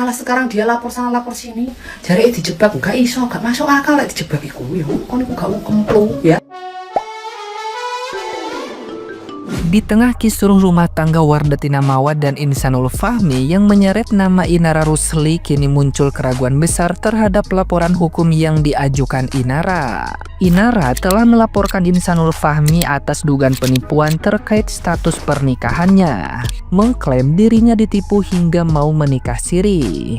malah sekarang dia lapor sana lapor sini. Jare dijebak gak iso, gak masuk akal lek dijebak iku ya. Kon iku gak kemplu ya. Di tengah kisruh rumah tangga Wardatina Mawat dan Insanul Fahmi yang menyeret nama Inara Rusli, kini muncul keraguan besar terhadap laporan hukum yang diajukan Inara. Inara telah melaporkan Insanul Fahmi atas dugaan penipuan terkait status pernikahannya, mengklaim dirinya ditipu hingga mau menikah siri.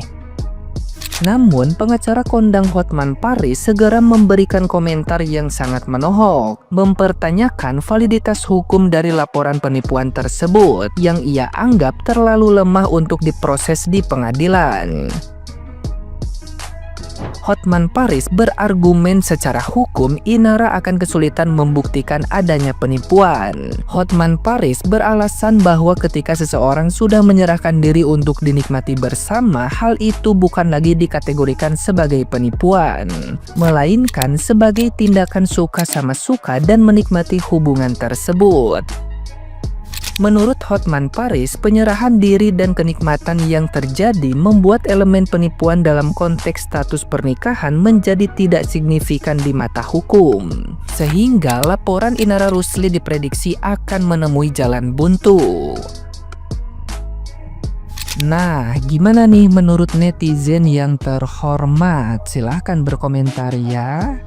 Namun, pengacara kondang Hotman Paris segera memberikan komentar yang sangat menohok, mempertanyakan validitas hukum dari laporan penipuan tersebut yang ia anggap terlalu lemah untuk diproses di pengadilan. Hotman Paris berargumen secara hukum Inara akan kesulitan membuktikan adanya penipuan. Hotman Paris beralasan bahwa ketika seseorang sudah menyerahkan diri untuk dinikmati bersama, hal itu bukan lagi dikategorikan sebagai penipuan, melainkan sebagai tindakan suka sama suka dan menikmati hubungan tersebut. Menurut Hotman Paris, penyerahan diri dan kenikmatan yang terjadi membuat elemen penipuan dalam konteks status pernikahan menjadi tidak signifikan di mata hukum. Sehingga laporan Inara Rusli diprediksi akan menemui jalan buntu. Nah, gimana nih menurut netizen yang terhormat? Silahkan berkomentar ya.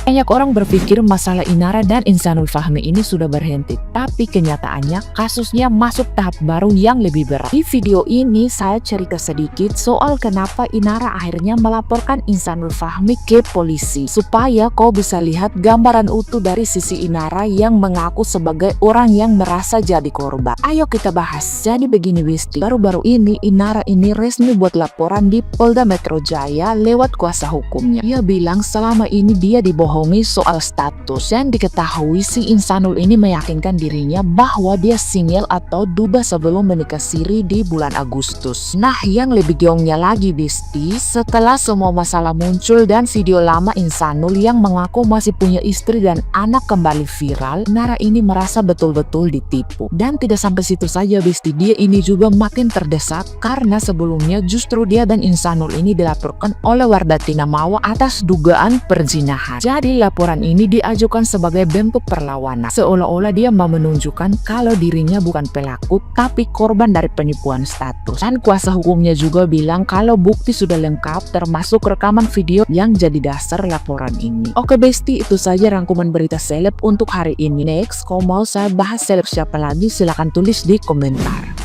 Banyak orang berpikir masalah Inara dan Insanul Fahmi ini sudah berhenti, tapi kenyataannya kasusnya masuk tahap baru yang lebih berat. Di video ini saya cerita sedikit soal kenapa Inara akhirnya melaporkan Insanul Fahmi ke polisi, supaya kau bisa lihat gambaran utuh dari sisi Inara yang mengaku sebagai orang yang merasa jadi korban. Ayo kita bahas. Jadi begini Wisti, baru-baru ini Inara ini resmi buat laporan di Polda Metro Jaya lewat kuasa hukumnya. Dia bilang selama ini dia dibohongi soal status, dan diketahui si Insanul ini meyakinkan dirinya bahwa dia single atau duda sebelum menikah siri di bulan Agustus. Nah, yang lebih giongnya lagi Bisti, setelah semua masalah muncul dan video lama Insanul yang mengaku masih punya istri dan anak kembali viral, Nara ini merasa betul-betul ditipu. Dan tidak sampai situ saja Bisti, dia ini juga makin terdesak karena sebelumnya justru dia dan Insanul ini dilaporkan oleh Wardatina Mawat atas dugaan perzinahan. Jadi laporan ini diajukan sebagai bentuk perlawanan, seolah-olah dia mau menunjukkan kalau dirinya bukan pelaku tapi korban dari penipuan status. Dan kuasa hukumnya juga bilang kalau bukti sudah lengkap termasuk rekaman video yang jadi dasar laporan ini. Oke Besti, itu saja rangkuman berita seleb untuk hari ini. Next, kalau mau saya bahas seleb siapa lagi, silahkan tulis di komentar.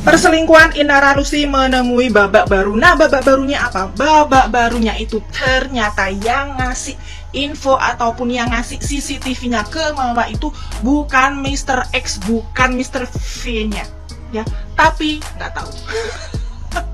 Perselingkuhan Inara Rusli menemui babak baru. Nah, babak barunya apa? Babak barunya itu ternyata yang ngasih info ataupun yang ngasih CCTV-nya ke Mama itu bukan Mr. X, bukan Mr. V-nya, ya. Tapi nggak tahu.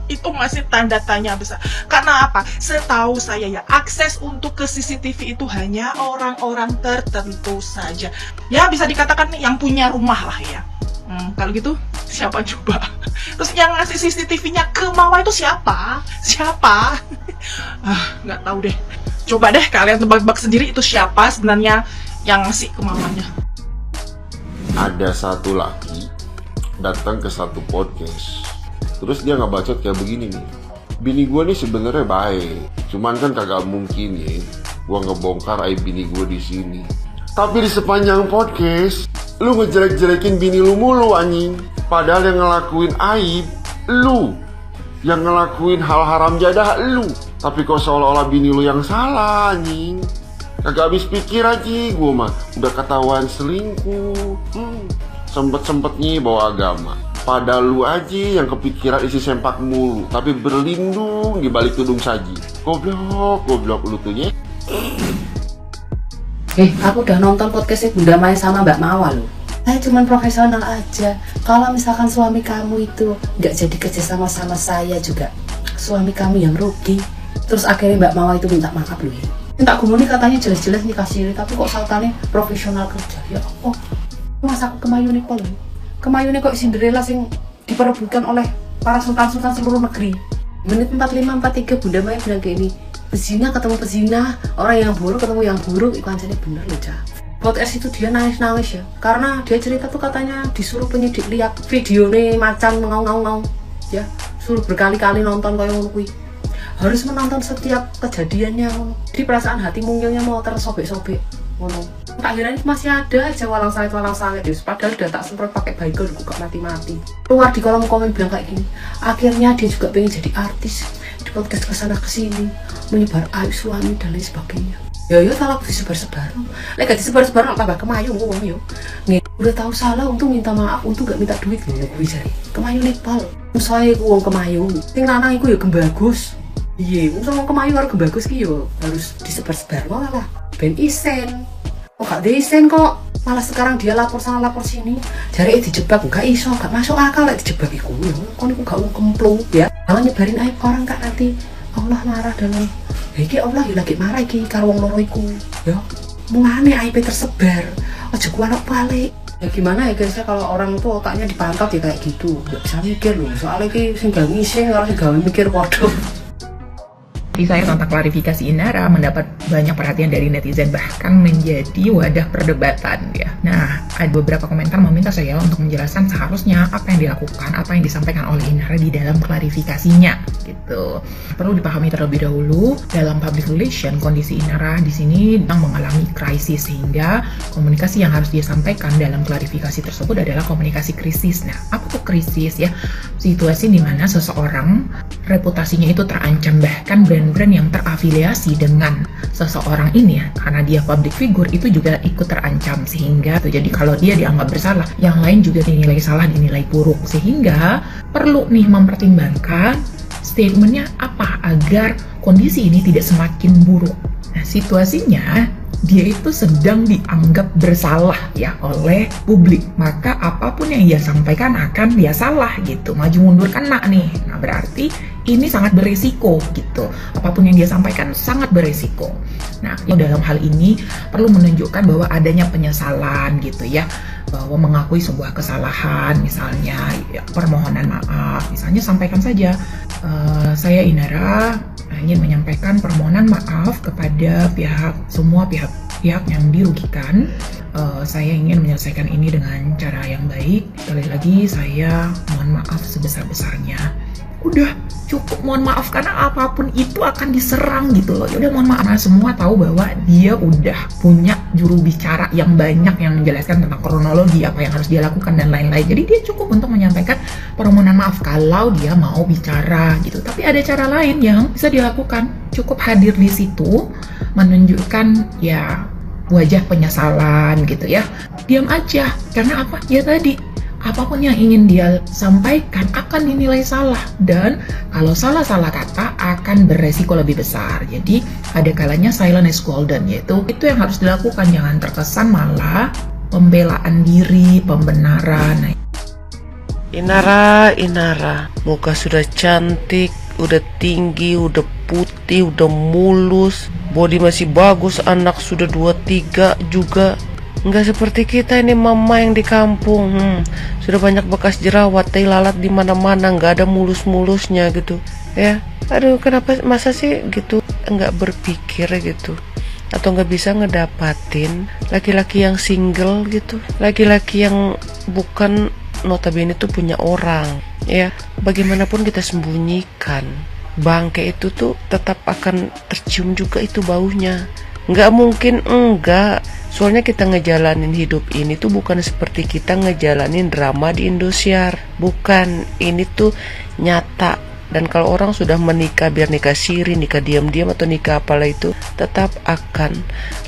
Itu masih tanda tanya besar. Karena apa? Setahu saya ya, akses untuk ke CCTV itu hanya orang-orang tertentu saja. Ya, bisa dikatakan yang punya rumah lah ya. Kalau gitu siapa coba? Terus yang ngasih CCTV-nya ke Mama itu siapa? Siapa? Nggak tahu deh. Coba deh kalian tebak-tebak sendiri itu siapa sebenarnya yang ngasih ke mamanya. Ada satu laki datang ke satu podcast. Terus dia ngebacot kayak begini nih. Bini gue nih sebenarnya baik, cuman kan kagak mungkin ya gue ngebongkar aib bini gue di sini. Tapi di sepanjang podcast, lu ngejelek-jelekin bini lu mulu anjing. Padahal yang ngelakuin aib, lu. Yang ngelakuin hal haram jadah, lu. Tapi kok seolah-olah bini lu yang salah anjing. Kagak habis pikir aja gue mah. Udah ketahuan selingkuh. Sempet-sempetnya bawa agama. Padahal lu aja yang kepikiran isi sempak mulu. Tapi berlindung di balik tudung saji. Goblok lu tuh ya. Aku udah nonton podcastnya Bunda Maya sama Mbak Mawa loh. Saya cuman profesional aja. Kalau misalkan suami kamu itu nggak jadi kerja sama saya juga, suami kamu yang rugi. Terus akhirnya Mbak Mawa itu minta maaf loh ya. Minta gumuni katanya jelas-jelas nikah siri, tapi kok sautannya profesional kerja. Ya Allah, masa aku kemayune kok loh. Kemayune kok Cinderella sing diperebutkan oleh para sultan-sultan seluruh negeri. Menit 45-43 Bunda Maya bilang kayak ini. Pezina ketemu pezina, orang yang buruk ketemu yang buruk, itu anjani bener loh Cah. Podcast itu dia nangis-nangis ya, karena dia cerita tuh katanya disuruh penyidik lihat video nih macan ngau-ngau-ngau. ya, suruh berkali-kali nonton kayak ngono kuwi. Harus menonton setiap kejadiannya ngono. Di perasaan hati mungilnya mau tersobek-sobek ngono. Akhirnya masih ada aja walang sangit ya. Padahal udah tak semprot pakai Baygon kok mati-mati. Keluar di kolom komen bilang kayak gini. Akhirnya dia juga pengen jadi artis. Di podcast kesana kesini menyebar aib suami dan lain sebagainya. Ya salah disebar-sebar. Lek gak disebar-sebar tambah kemayu ngomong yo. Udah tahu salah untuk minta maaf, untuk gak minta duit ngono kuwi jare. Kemayu nepal. Saya iku wong kemayu. Sing lanang iku ya Gembagus. Iya, wong kemayu karo Gembagus ki yo harus disebar-sebar malah. Ben isen. Oh gak isen kok. Malah sekarang dia lapor sana lapor sini. Jare dijebak gak iso, gak masuk akal lek dijebak iku yo. Kon iku gak wong kemplung ya. Jangan nyebarin aib orang Kak, nanti Allah marah dalam. Iki Allah lagi marah iki karo wong loro iku ya. Mulane aib tersebar. Aja ku anak balik. Ya gimana ya guys, kalau orang itu otaknya dipantau ya kayak gitu. Gak bisa mikir loh. Soalnya iki sing gak ngising orang sing gak mikir waduh. Di saya kontak klarifikasi Inara mendapat banyak perhatian dari netizen, bahkan menjadi wadah perdebatan ya. Nah, ada beberapa komentar meminta saya untuk menjelaskan seharusnya apa yang dilakukan, apa yang disampaikan oleh Inara di dalam klarifikasinya gitu. Perlu dipahami terlebih dahulu, dalam public relation kondisi Inara di sini sedang mengalami krisis, sehingga komunikasi yang harus dia sampaikan dalam klarifikasi tersebut adalah komunikasi krisis. Nah, apa tuh krisis ya? Situasi di mana seseorang reputasinya itu terancam, bahkan brand-brand yang terafiliasi dengan seseorang ini ya, karena dia public figure itu juga ikut terancam, sehingga jadi kalau dia dianggap bersalah, yang lain juga dinilai salah, dinilai buruk, sehingga perlu nih mempertimbangkan statementnya apa agar kondisi ini tidak semakin buruk. Nah, situasinya dia itu sedang dianggap bersalah ya oleh publik, maka apapun yang ia sampaikan akan dia salah gitu, maju mundur kena nih. Nah, berarti ini sangat beresiko gitu, apapun yang dia sampaikan sangat beresiko. Nah, dalam hal ini perlu menunjukkan bahwa adanya penyesalan gitu ya, bahwa mengakui sebuah kesalahan, misalnya ya, permohonan maaf, misalnya sampaikan saja, saya Inara ingin menyampaikan permohonan maaf kepada semua pihak yang dirugikan. Saya ingin menyelesaikan ini dengan cara yang baik. Sekali lagi saya mohon maaf sebesar-besarnya. Udah cukup mohon maaf, karena apapun itu akan diserang gitu loh. Ya udah mohon maaf. Nah, semua tahu bahwa dia udah punya juru bicara yang banyak yang menjelaskan tentang kronologi apa yang harus dia lakukan dan lain-lain. Jadi dia cukup untuk menyampaikan permohonan maaf kalau dia mau bicara gitu. Tapi ada cara lain yang bisa dilakukan. Cukup hadir di situ, menunjukkan ya wajah penyesalan gitu ya. Diam aja, karena apa? Ya tadi, apapun yang ingin dia sampaikan akan dinilai salah, dan kalau salah-salah kata akan beresiko lebih besar. Jadi ada kalanya silent is golden, yaitu itu yang harus dilakukan. Jangan terkesan malah pembelaan diri, pembenaran. Inara, muka sudah cantik, udah tinggi, udah putih, udah mulus, body masih bagus, anak sudah 2-3 juga. Nggak seperti kita ini mama yang di kampung, sudah banyak bekas jerawat, tai lalat di mana-mana, nggak ada mulus-mulusnya gitu ya. Aduh, kenapa masa sih gitu nggak berpikir gitu, atau nggak bisa ngedapatin laki-laki yang single gitu, laki-laki yang bukan notabene tuh punya orang ya. Bagaimanapun kita sembunyikan, bangke itu tuh tetap akan tercium juga itu baunya. Nggak mungkin enggak. Soalnya kita ngejalanin hidup ini tuh bukan seperti kita ngejalanin drama di Indosiar. Bukan, ini tuh nyata. Dan kalau orang sudah menikah, biar nikah siri, nikah diam-diam atau nikah apalah itu, tetap akan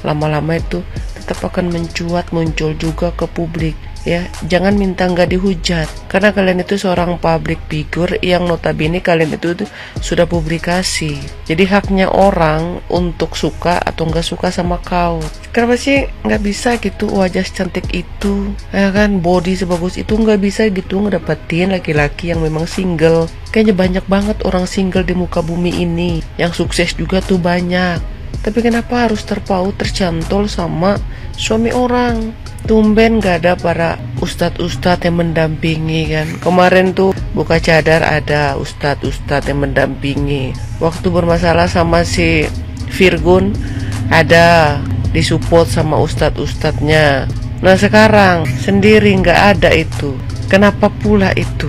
lama-lama itu tetap akan mencuat, muncul juga ke publik. Ya, jangan minta nggak dihujat, karena kalian itu seorang public figure yang notabene kalian itu sudah publikasi. Jadi haknya orang untuk suka atau nggak suka sama kau. Kenapa sih nggak bisa gitu wajah cantik itu, ya kan, body sebagus itu nggak bisa gitu ngedapetin laki-laki yang memang single. Kayaknya banyak banget orang single di muka bumi ini, yang sukses juga tuh banyak. Tapi kenapa harus terpaut, tercantol sama suami orang? Tumben gak ada para ustadz-ustadz yang mendampingi kan. Kemarin tuh buka cadar ada ustadz-ustadz yang mendampingi. Waktu bermasalah sama si Virgun ada disupport sama ustadz-ustadznya. Nah sekarang sendiri gak ada itu. Kenapa pula itu?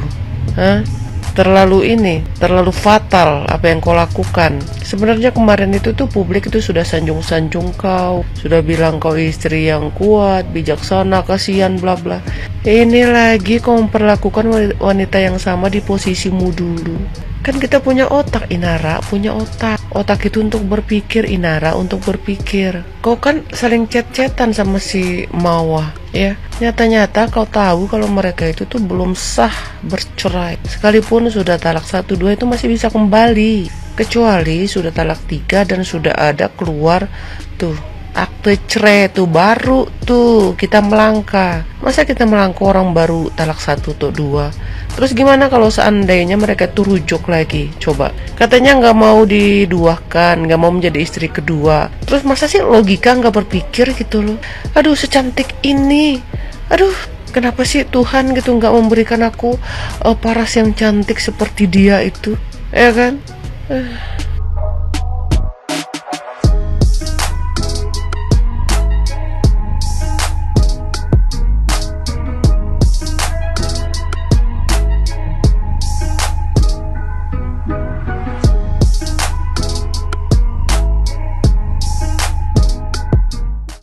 Hah? terlalu fatal apa yang kau lakukan. Sebenarnya kemarin itu tuh publik itu sudah sanjung-sanjung kau, sudah bilang kau istri yang kuat, bijaksana, kasihan, bla bla. Ini lagi kau memperlakukan wanita yang sama di posisimu dulu. Kan kita punya otak, Inara, punya otak. Otak itu untuk berpikir, Inara, untuk berpikir. Kau kan saling chat-chatan sama si Mawar, ya. Nyata-nyata kau tahu kalau mereka itu tuh belum sah bercerai. Sekalipun sudah talak 1, 2 itu masih bisa kembali. Kecuali sudah talak 3 dan sudah ada keluar tuh akte cerai tuh, baru tuh kita melangkah. Masa kita melangkah orang baru talak 1 atau 2? Terus gimana kalau seandainya mereka tuh rujuk lagi? Coba, katanya nggak mau diduakan, nggak mau menjadi istri kedua. Terus masa sih logika nggak berpikir gitu loh? Aduh, secantik ini, aduh, kenapa sih Tuhan gitu nggak memberikan aku paras yang cantik seperti dia itu, ya kan?